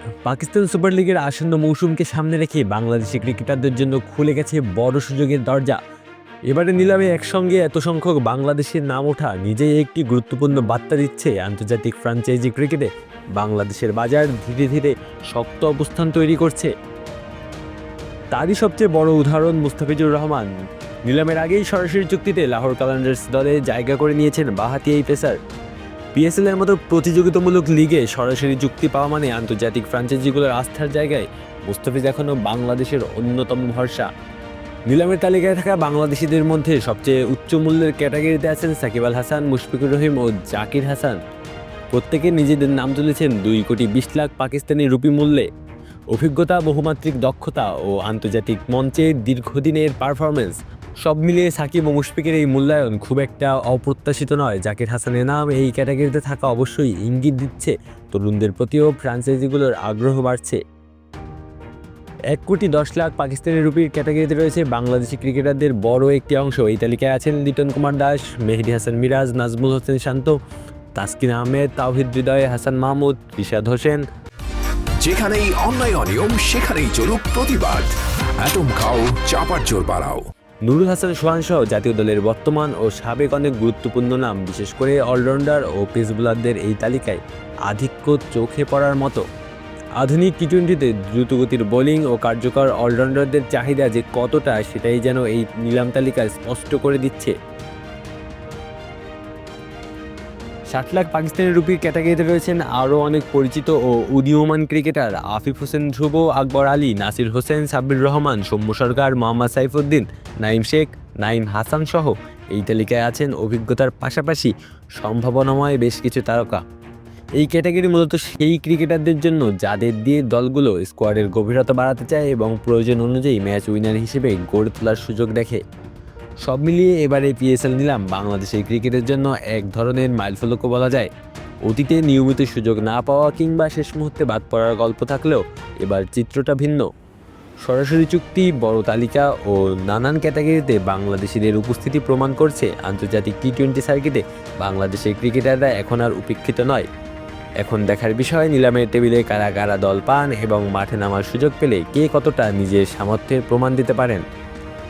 Pakistan super লিগের আসন্ন মৌসুমকে সামনে রেখে বাংলাদেশি ক্রিকেটারদের জন্য খুলে গেছে বড় সুযোগের দরজা। এবারে নিলামে একসঙ্গে এত সংখ্যক বাংলাদেশের নাম ওঠা নিজেই একটি গুরুত্বপূর্ণ বার্তা দিচ্ছে আন্তর্জাতিক ফ্র্যাঞ্চাইজি ক্রিকেটে। বাংলাদেশের বাজার ধীরে ধীরে শক্ত অবস্থান তৈরি করছে। তারই সবচেয়ে বড় উদাহরণ মুস্তাফিজুর রহমান। নিলামের আগেই সরাসরি চুক্তিতে লাহোর কালান্ডার্স দলে জায়গা করে নিয়েছেন বাঁহাতি এই পেসার। পিএসএল এর মতো প্রতিযোগিতামূলক লিগে সরাসরি চুক্তি পাওয়া মানে আন্তর্জাতিক ফ্র্যাঞ্চাইজিগুলোর আস্থার জায়গায় মুস্তাফিজ এখনও বাংলাদেশের অন্যতম ভরসা। নিলামের তালিকায় থাকা বাংলাদেশিদের মধ্যে সবচেয়ে উচ্চ মূল্যের ক্যাটাগরিতে আছেন সাকিব আল হাসান, মুশফিকুর রহিম ও জাকির হাসান। প্রত্যেকে নিজেদের নাম তুলেছেন 2,20,00,000 পাকিস্তানি রুপি মূল্যে। অভিজ্ঞতা, বহুমাত্রিক দক্ষতা ও আন্তর্জাতিক মঞ্চে দীর্ঘদিনের পারফরমেন্স সব মিলিয়ে সাকিব ও মুশফিকের এই মূল্যায়ন খুব একটা অপ্রত্যাশিত নয়। জাকির হাসানের নাম এই ক্যাটাগরিতে থাকা অবশ্যই ইঙ্গিত দিচ্ছে তরুণদের প্রতিও ফ্র্যাঞ্চাইজিগুলোর আগ্রহ বাড়ছে। 1,10,00,000 পাকিস্তানি রুপির ক্যাটাগরিতে রয়েছে বাংলাদেশি ক্রিকেটারদের বড় একটি অংশ। এই তালিকায় আছেন লিটন কুমার দাস, মেহেদী হাসান মিরাজ, নাজমুল হোসেন শান্ত, তাসকিন আহমেদ, তাওহিদ হৃদয়, হাসান মাহমুদ, রিশাদ হোসেন। যেখানেই অন্যায় অনিয়ম সেখানেই চলুক প্রতিবাদ। অ্যাটম খাও, চাপার জোর বাড়াও। নুরুল হাসান সোহান সহ জাতীয় দলের বর্তমান ও সাবেক অনেক গুরুত্বপূর্ণ নাম, বিশেষ করে অলরাউন্ডার ও পেস বোলারদের এই তালিকায় আধিক্য চোখে পড়ার মতো। আধুনিক টি-20তে দ্রুতগতির বোলিং ও কার্যকর অলরাউন্ডারদের চাহিদা যে কতটা, সেটাই যেন এই নিলাম তালিকায় স্পষ্ট করে দিচ্ছে। 60,00,000 পাকিস্তানি রুপির ক্যাটাগরিতে রয়েছেন আরও অনেক পরিচিত ও উদীয়মান ক্রিকেটার। আফিফ হোসেন ধ্রুব, আকবর আলী, নাসির হোসেন, সাব্বির রহমান, সৌম্য সরকার, মোহাম্মদ সাইফুদ্দিন, নাইম শেখ, নাইম হাসান সহ এই তালিকায় আছেন অভিজ্ঞতার পাশাপাশি সম্ভাবনাময় বেশ কিছু তারকা। এই ক্যাটাগরি মূলত সেই ক্রিকেটারদের জন্য যাদের দিয়ে দলগুলো স্কোয়াডের গভীরতা বাড়াতে চায় এবং প্রয়োজন অনুযায়ী ম্যাচ উইনার হিসেবে গড়ে তোলার সুযোগ দেখে। সব মিলিয়ে এবারে পিএসএল নিলাম বাংলাদেশের ক্রিকেটের জন্য এক ধরনের মাইলফলকও বলা যায়। অতীতে নিয়মিত সুযোগ না পাওয়া কিংবা শেষ মুহূর্তে বাদ পড়ার গল্প থাকলেও এবার চিত্রটা ভিন্ন। সরাসরি চুক্তি, বড় তালিকা ও নানান ক্যাটাগরিতে বাংলাদেশিদের উপস্থিতি প্রমাণ করছে আন্তর্জাতিক টি-20 সার্কিটে বাংলাদেশের ক্রিকেটাররা এখন আর উপেক্ষিত নয়। এখন দেখার বিষয় নিলামের টেবিলে কারা কারা দল পান এবং মাঠে নামার সুযোগ পেলে কে কতটা নিজের সামর্থ্যের প্রমাণ দিতে পারেন।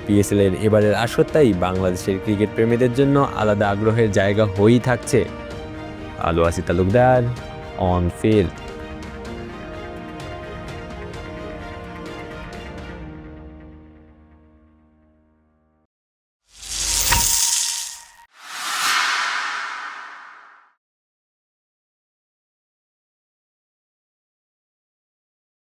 পিএসএলের এবারের আসর তাই বাংলাদেশের ক্রিকেট প্রেমীদের জন্য আলাদা আগ্রহের জায়গা হয়েই থাকছে। আলো আসি তালুকদার, অন ফিল্ড।